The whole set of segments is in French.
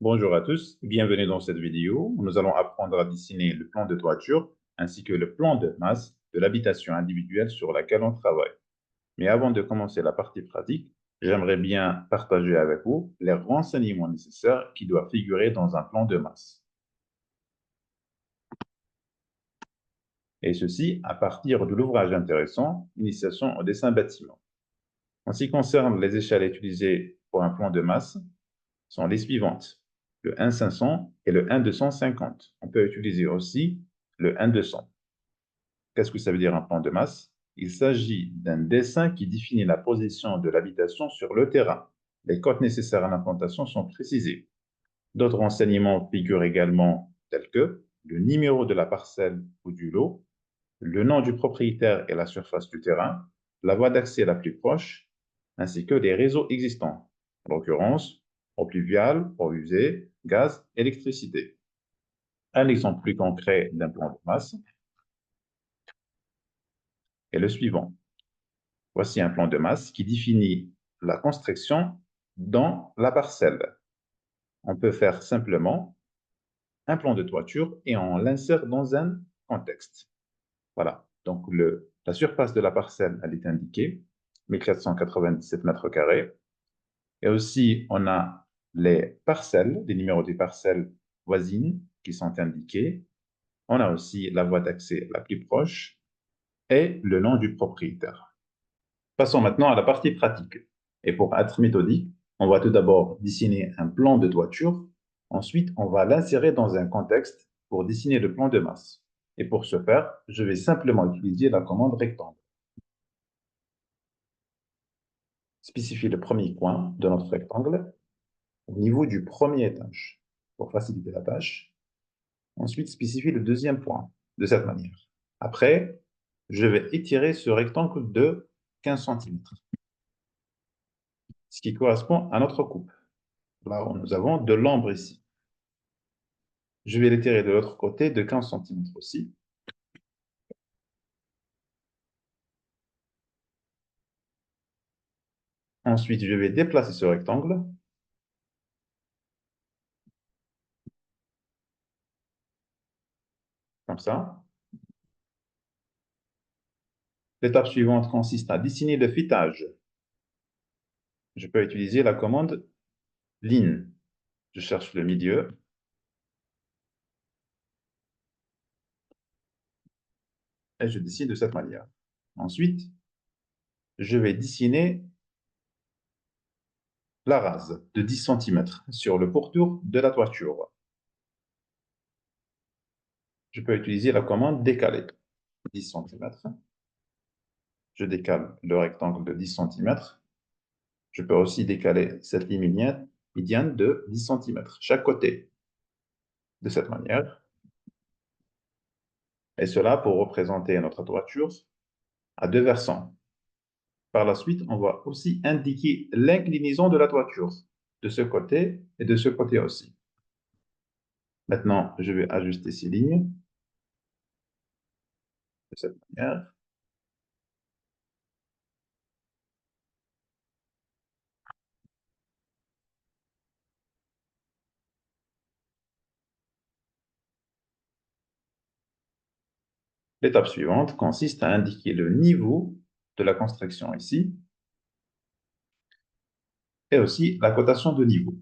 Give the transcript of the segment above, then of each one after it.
Bonjour à tous, bienvenue dans cette vidéo où nous allons apprendre à dessiner le plan de toiture ainsi que le plan de masse de l'habitation individuelle sur laquelle on travaille. Mais avant de commencer la partie pratique, j'aimerais bien partager avec vous les renseignements nécessaires qui doivent figurer dans un plan de masse. Et ceci à partir de l'ouvrage intéressant Initiation au dessin bâtiment. En ce qui concerne les échelles utilisées pour un plan de masse, sont les suivantes, le 1-500 et le 1-250. On peut utiliser aussi le 1-200. Qu'est-ce que ça veut dire un plan de masse? Il s'agit d'un dessin qui définit la position de l'habitation sur le terrain. Les codes nécessaires à l'implantation sont précisés. D'autres renseignements figurent également tels que le numéro de la parcelle ou du lot, le nom du propriétaire et la surface du terrain, la voie d'accès la plus proche, ainsi que les réseaux existants, en l'occurrence, eau pluviale, eau usée, gaz, électricité. Un exemple plus concret d'un plan de masse est le suivant. Voici un plan de masse qui définit la construction dans la parcelle. On peut faire simplement un plan de toiture et on l'insère dans un contexte. Voilà. Donc, la surface de la parcelle, elle est indiquée, 1497 mètres carrés. Et aussi, on a les parcelles, les numéros des parcelles voisines qui sont indiqués. On a aussi la voie d'accès la plus proche et le nom du propriétaire. Passons maintenant à la partie pratique. Et pour être méthodique, on va tout d'abord dessiner un plan de toiture. Ensuite, on va l'insérer dans un contexte pour dessiner le plan de masse. Et pour ce faire, je vais simplement utiliser la commande rectangle. Spécifier le premier coin de notre rectangle au niveau du premier étage pour faciliter la tâche. Ensuite, spécifier le deuxième point de cette manière. Après, je vais étirer ce rectangle de 15 cm, ce qui correspond à notre coupe. Là où nous avons de l'ombre ici. Je vais l'étirer de l'autre côté de 15 cm aussi. Ensuite, je vais déplacer ce rectangle. Comme ça. L'étape suivante consiste à dessiner le fitage. Je peux utiliser la commande ligne. Je cherche le milieu. Et je dessine de cette manière. Ensuite, je vais dessiner la rase de 10 cm sur le pourtour de la toiture. Je peux utiliser la commande décaler 10 cm. Je décale le rectangle de 10 cm. Je peux aussi décaler cette ligne médiane de 10 cm chaque côté de cette manière. Et cela pour représenter notre toiture à deux versants. Par la suite, on va aussi indiquer l'inclinaison de la toiture de ce côté et de ce côté aussi. Maintenant, je vais ajuster ces lignes de cette manière. L'étape suivante consiste à indiquer le niveau de la construction ici et aussi la cotation de niveau.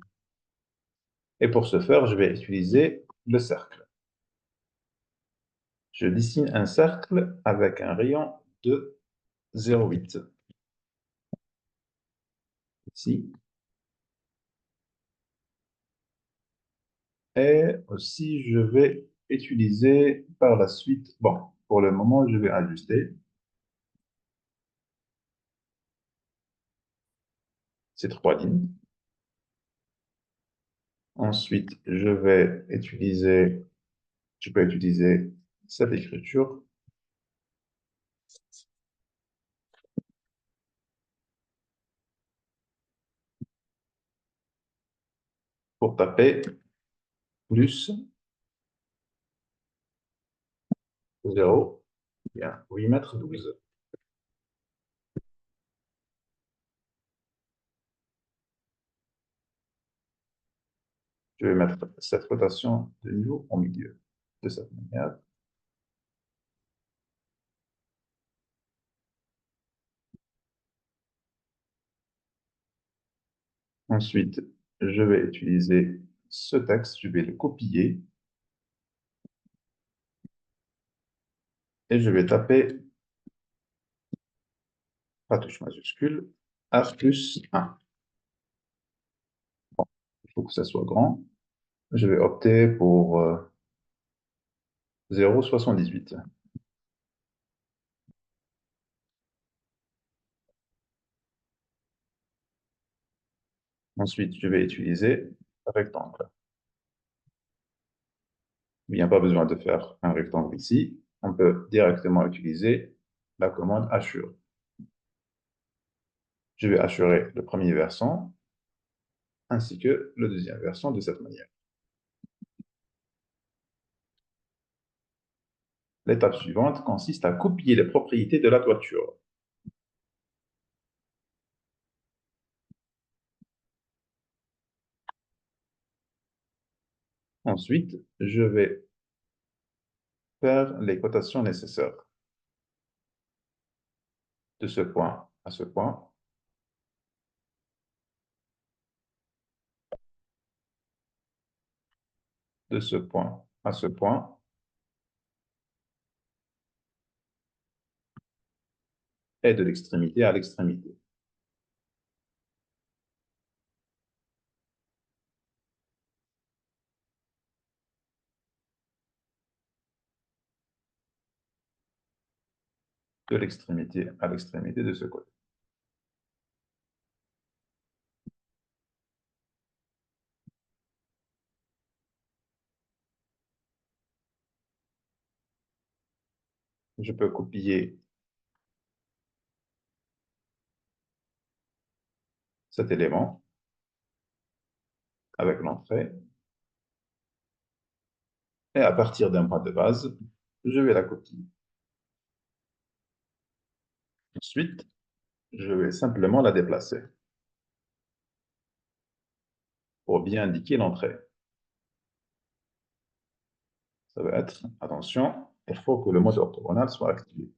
Et pour ce faire, je vais utiliser le cercle. Je dessine un cercle avec un rayon de 0,8. Ici. Et aussi, je vais utiliser par la suite, bon, pour le moment, je vais ajuster ces trois lignes. Ensuite, je peux utiliser cette écriture pour taper plus 0, bien, 8 mètres 12. Je vais mettre cette rotation de niveau au milieu, de cette manière. Ensuite, je vais utiliser ce texte, je vais le copier et je vais taper la touche majuscule A plus 1. Il faut que ça soit grand. Je vais opter pour 0,78. Ensuite, je vais utiliser un rectangle. Il n'y a pas besoin de faire un rectangle ici. On peut directement utiliser la commande Assure. Je vais assurer le premier versant ainsi que le deuxième versant de cette manière. L'étape suivante consiste à copier les propriétés de la toiture. Ensuite, je vais faire les cotations nécessaires de ce point à ce point, de ce point à ce point, et de l'extrémité à l'extrémité. De l'extrémité à l'extrémité de ce côté. Je peux copier cet élément avec l'entrée, et à partir d'un point de base, je vais la copier. Ensuite, je vais simplement la déplacer pour bien indiquer l'entrée. Ça va être, attention, il faut que le mode orthogonal soit activé.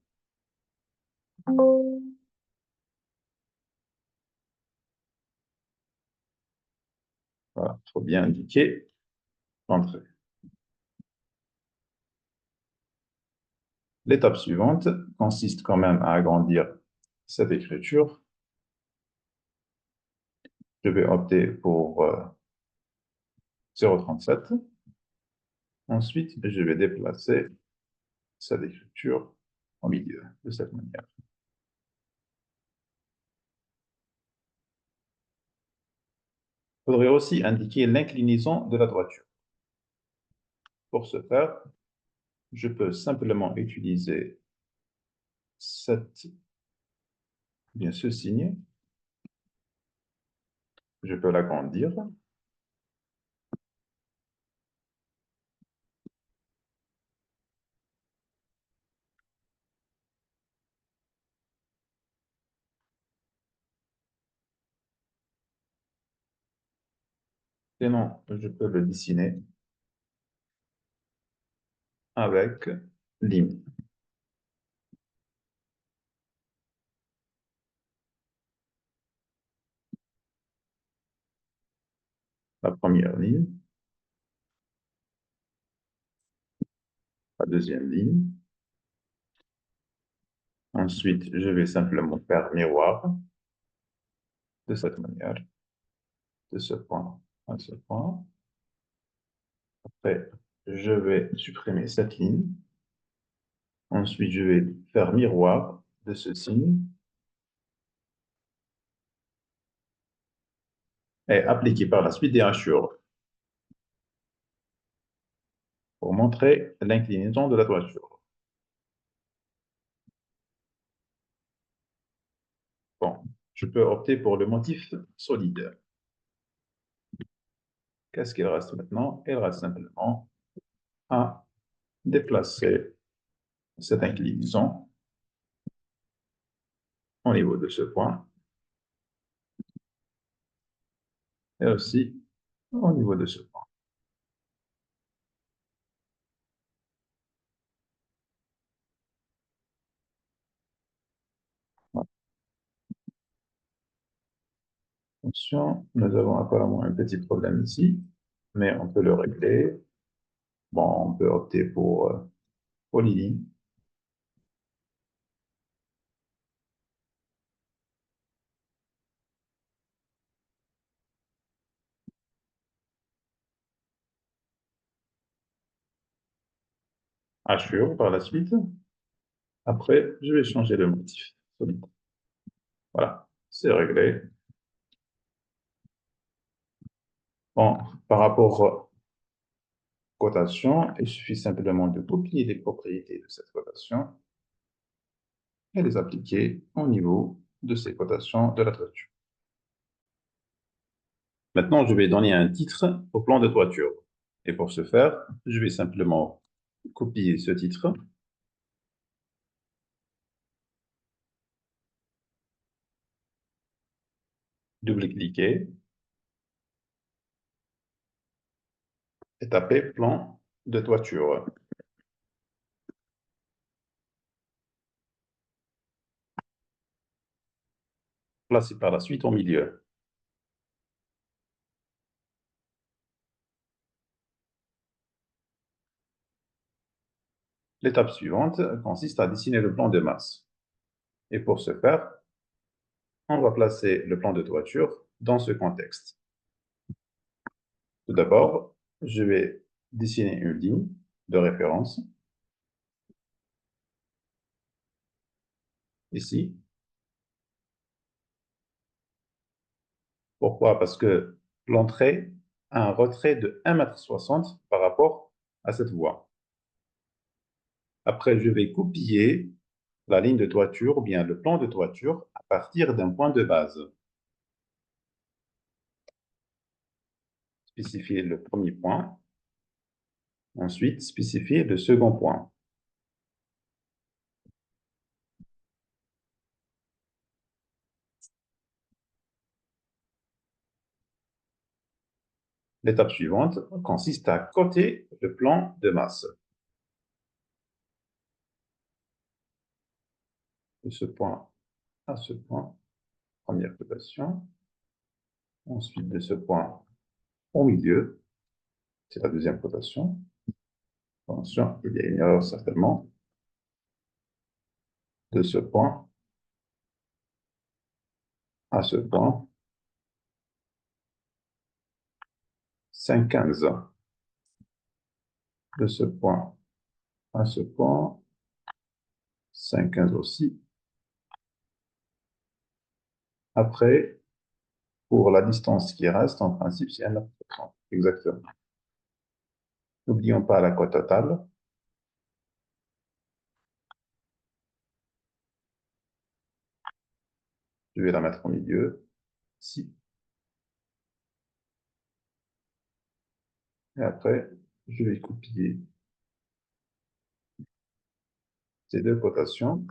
Voilà, il faut bien indiquer l'entrée. L'étape suivante consiste quand même à agrandir cette écriture. Je vais opter pour 0,37. Ensuite, je vais déplacer cette écriture au milieu, de cette manière. Il faudrait aussi indiquer l'inclinaison de la droiture. Pour ce faire, je peux simplement utiliser bien ce signe. Je peux l'agrandir. Sinon, je peux le dessiner avec ligne. La première ligne, la deuxième ligne. Ensuite, je vais simplement faire miroir de cette manière, de ce point à ce point. Après, je vais supprimer cette ligne. Ensuite, je vais faire miroir de ce signe et appliquer par la suite des hachures pour montrer l'inclinaison de la toiture. Bon, je peux opter pour le motif solide. Qu'est-ce qu'il reste maintenant? Il reste simplement à déplacer cette inclinaison au niveau de ce point et aussi au niveau de ce point. Attention, nous avons apparemment un petit problème ici, mais on peut le régler. Bon, on peut opter pour Lily. Assure par la suite. Après, je vais changer le motif solide. Voilà, c'est réglé. Bon, par rapport aux cotations, il suffit simplement de copier les propriétés de cette cotation et les appliquer au niveau de ces cotations de la toiture. Maintenant, je vais donner un titre au plan de toiture. Et pour ce faire, je vais simplement copier ce titre, double-cliquer et taper plan de toiture. Placer par la suite au milieu. L'étape suivante consiste à dessiner le plan de masse. Et pour ce faire, on va placer le plan de toiture dans ce contexte. Tout d'abord, je vais dessiner une ligne de référence ici. Pourquoi? Parce que l'entrée a un retrait de 1,60 m par rapport à cette voie. Après, je vais copier la ligne de toiture ou bien le plan de toiture à partir d'un point de base. Spécifier le premier point. Ensuite, spécifier le second point. L'étape suivante consiste à coter le plan de masse. De ce point à ce point, première cotation. Ensuite, de ce point au milieu, c'est la deuxième cotation. Attention, il y a une erreur certainement. De ce point à ce point, 5,15. De ce point à ce point, 5,15 aussi. Après, pour la distance qui reste, en principe, c'est 1,30 m. Exactement. N'oublions pas la cote totale. Je vais la mettre au milieu, ici. Et après, je vais copier ces deux cotations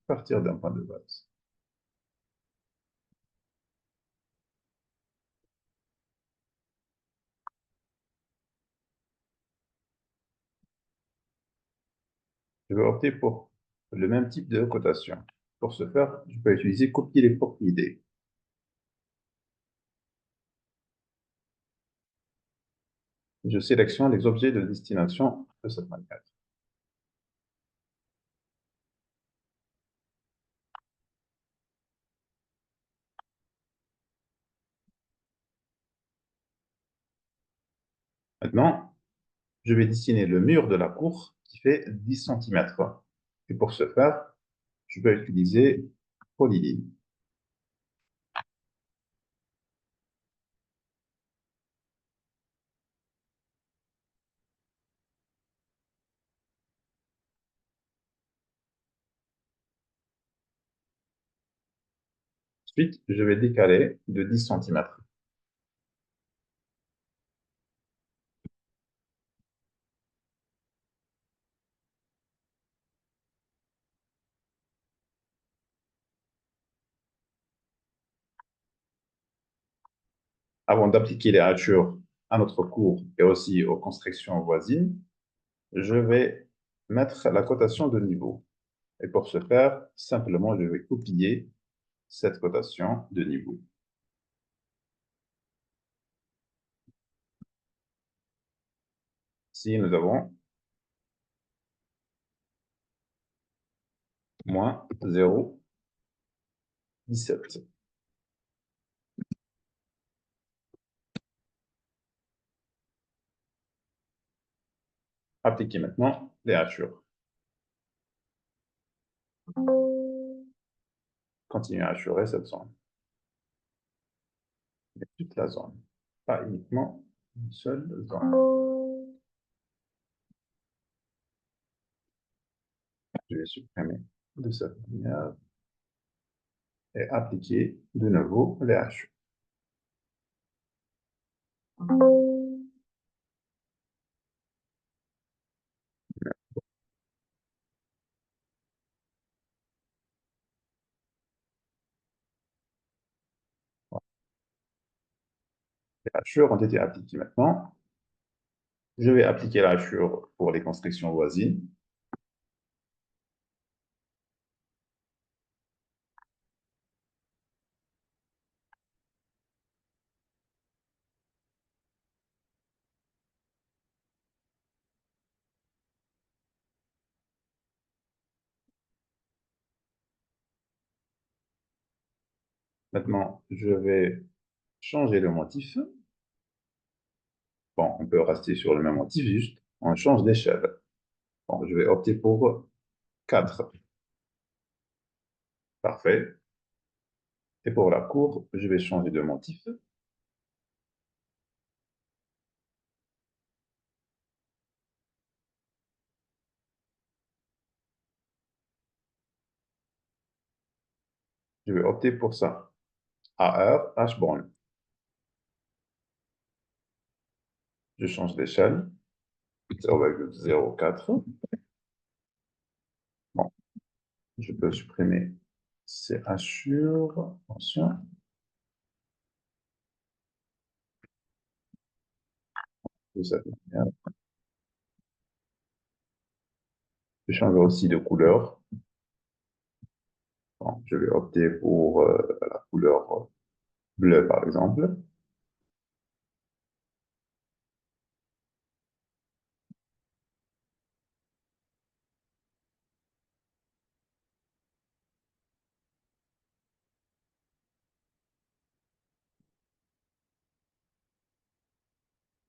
à partir d'un point de base. Je vais opter pour le même type de cotation. Pour ce faire, je peux utiliser copier les propriétés. Je sélectionne les objets de destination de cette manière. Maintenant, je vais dessiner le mur de la cour qui fait 10 cm. Et pour ce faire, je vais utiliser Polyline. Ensuite, je vais décaler de 10 cm. Avant d'appliquer les ratures à notre cour et aussi aux constructions voisines, je vais mettre la cotation de niveau. Et pour ce faire, simplement, je vais copier cette cotation de niveau. Ici, nous avons moins 0,17. Appliquez maintenant les hachures. Continuez à hachurer cette zone. Et toute la zone, pas uniquement une seule zone. Je vais supprimer de cette manière et appliquer de nouveau les hachures. Les hachures ont été appliquées maintenant. Je vais appliquer la hachure pour les constructions voisines. Maintenant, je vais changer le motif. Bon, on peut rester sur le même motif, juste on change d'échelle. Bon, je vais opter pour 4. Parfait. Et pour la cour, je vais changer de motif. Je vais opter pour ça. AR, H-born. Je change d'échelle. 0,04. Bon, je peux supprimer ces hachures. Attention. De cette manière. Je change aussi de couleur. Bon, je vais opter pour la couleur bleue, par exemple.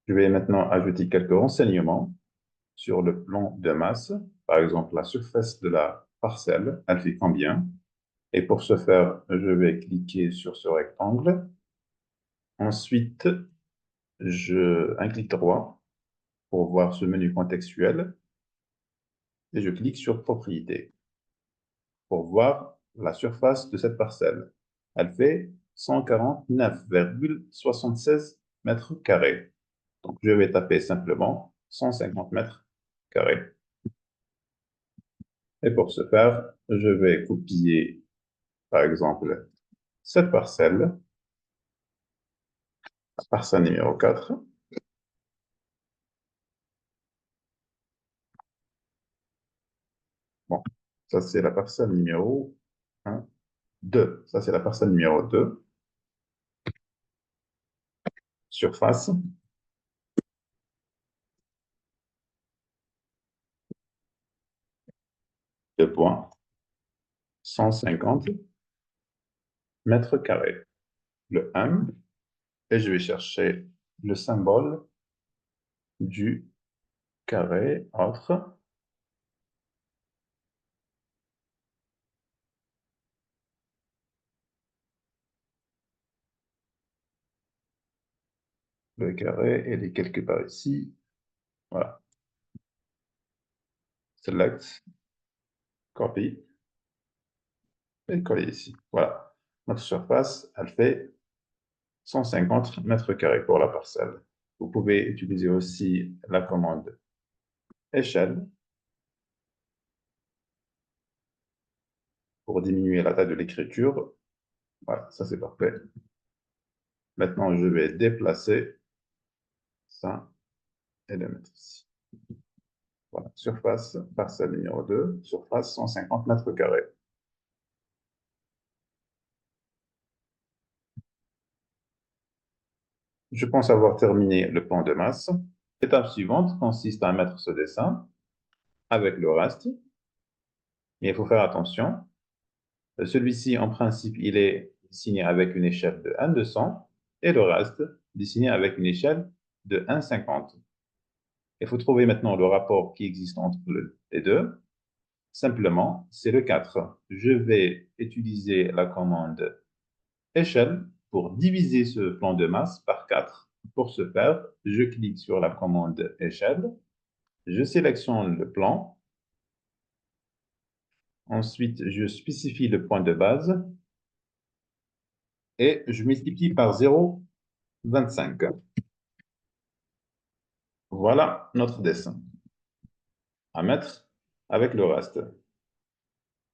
Je vais maintenant ajouter quelques renseignements sur le plan de masse. Par exemple, la surface de la parcelle, elle fait combien? Et pour ce faire, je vais cliquer sur ce rectangle. Ensuite, un clic droit pour voir ce menu contextuel. Et je clique sur Propriétés pour voir la surface de cette parcelle. Elle fait 149,76 mètres carrés. Donc, je vais taper simplement 150 mètres carrés. Et pour ce faire, je vais copier, par exemple, cette parcelle, la parcelle numéro 4. Bon, ça c'est la parcelle numéro 1, 2. Ça c'est la parcelle numéro 2. Surface, deux points, 150 mètres carrés. Le M, et je vais chercher le symbole du carré entre le carré et les quelque part ici. Voilà. Select, copy, et coller ici. Voilà. Notre surface, elle fait 150 mètres carrés pour la parcelle. Vous pouvez utiliser aussi la commande échelle pour diminuer la taille de l'écriture. Voilà, ça c'est parfait. Maintenant, je vais déplacer ça et le mettre ici. Voilà, surface, parcelle numéro 2, surface 150 mètres carrés. Je pense avoir terminé le plan de masse. L'étape suivante consiste à mettre ce dessin avec le reste. Mais il faut faire attention. Celui-ci, en principe, il est dessiné avec une échelle de 1,200 et le reste dessiné avec une échelle de 1,50. Il faut trouver maintenant le rapport qui existe entre les deux. Simplement, c'est le 4. Je vais utiliser la commande échelle pour diviser ce plan de masse par 4. Pour ce faire, je clique sur la commande échelle, je sélectionne le plan, ensuite je spécifie le point de base et je multiplie par 0,25. Voilà notre dessin à mettre avec le reste.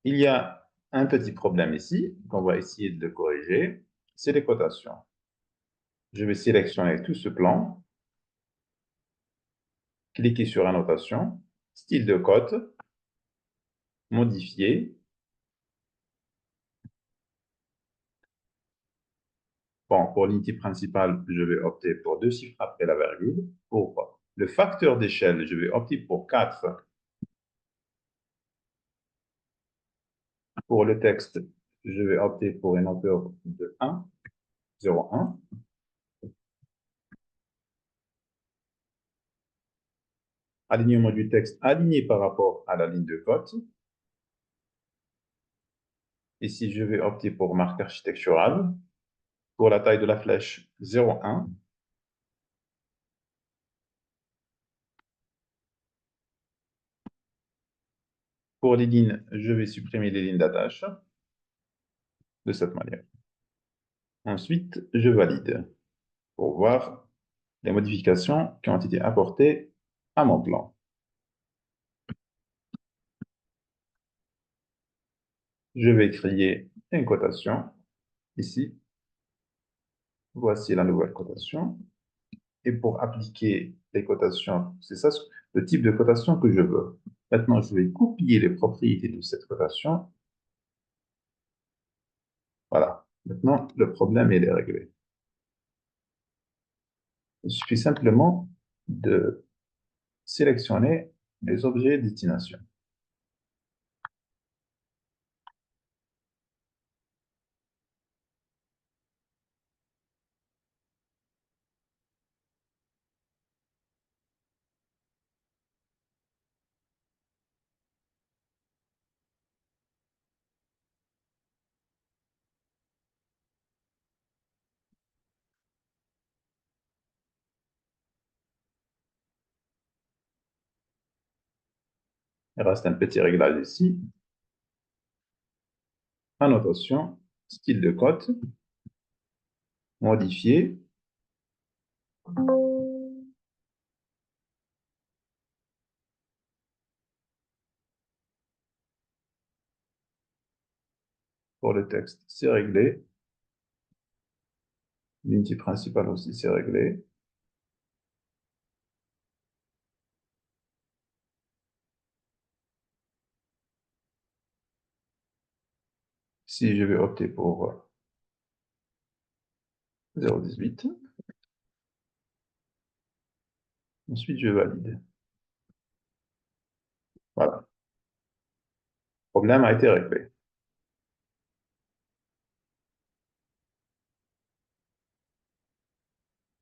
Il y a un petit problème ici qu'on va essayer de le corriger, c'est les cotations. Je vais sélectionner tout ce plan, cliquer sur Annotation, style de cote, modifier. Bon, pour l'unité principale, je vais opter pour 2 chiffres après la virgule. Pour le facteur d'échelle, je vais opter pour 4. Pour le texte, je vais opter pour une hauteur de 1, 0,1. Alignement du texte aligné par rapport à la ligne de cote. Ici, je vais opter pour marque architecturale. Pour la taille de la flèche, 0,1. Pour les lignes, je vais supprimer les lignes d'attache de cette manière. Ensuite, je valide pour voir les modifications qui ont été apportées à mon plan. Je vais créer une cotation ici. Voici la nouvelle cotation. Et pour appliquer les cotations, c'est ça le type de cotation que je veux. Maintenant, je vais copier les propriétés de cette cotation. Voilà. Maintenant, le problème est réglé. Il suffit simplement de sélectionner les objets destination. Il reste un petit réglage ici. Annotation, style de cote, modifier. Pour le texte, c'est réglé. L'unité principale aussi, c'est réglé. Si je vais opter pour 0,18. Ensuite, je valide. Voilà. Le problème a été réglé.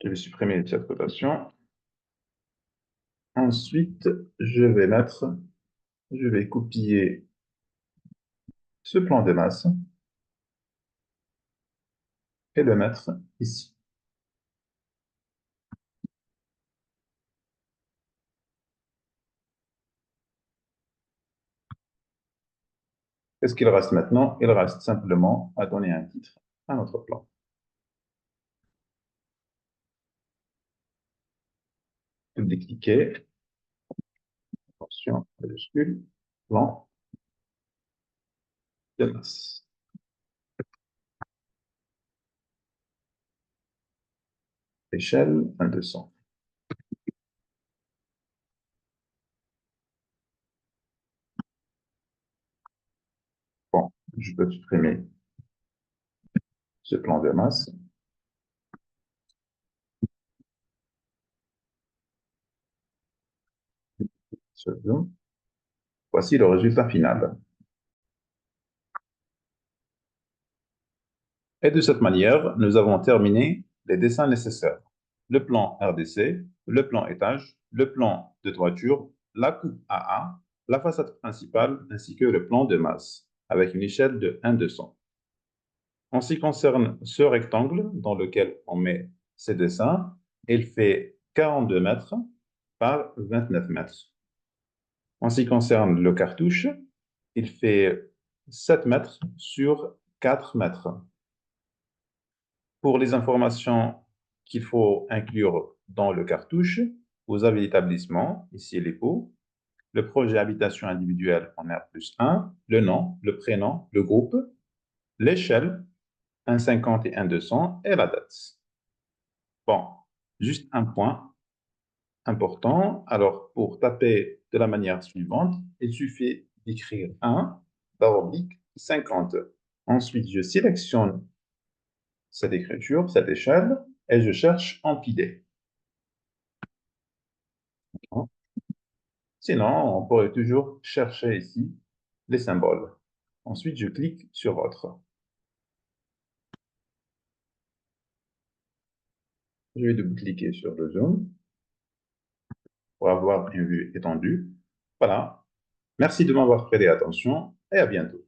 Je vais supprimer cette cotation. Ensuite, je vais copier ce plan de masse et le mettre ici. Qu'est-ce qu'il reste maintenant? Il reste simplement à donner un titre à notre plan. Double-cliquer, attention, majuscule, plan de masse. Échelle 1,200. Bon, je peux supprimer ce plan de masse. sur Zoom. Voici le résultat final. Et de cette manière, nous avons terminé les dessins nécessaires. Le plan RDC, le plan étage, le plan de toiture, la coupe AA, la façade principale ainsi que le plan de masse avec une échelle de 1/200. En ce qui concerne ce rectangle dans lequel on met ces dessins, il fait 42 mètres par 29 mètres. En ce qui concerne le cartouche, il fait 7 mètres sur 4 mètres. Pour les informations qu'il faut inclure dans le cartouche, vous avez l'établissement, ici l'époux, le projet habitation individuelle en R+1, le nom, le prénom, le groupe, l'échelle, 1,50 et 1,200 et la date. Bon, juste un point important. Alors, pour taper de la manière suivante, il suffit d'écrire 1, baroblique 50. Ensuite, je sélectionne cette écriture, cette échelle, et je cherche empiler. Sinon, on pourrait toujours chercher ici les symboles. Ensuite, je clique sur Autre. Je vais double-cliquer sur le zoom pour avoir une vue étendue. Voilà. Merci de m'avoir prêté attention et à bientôt.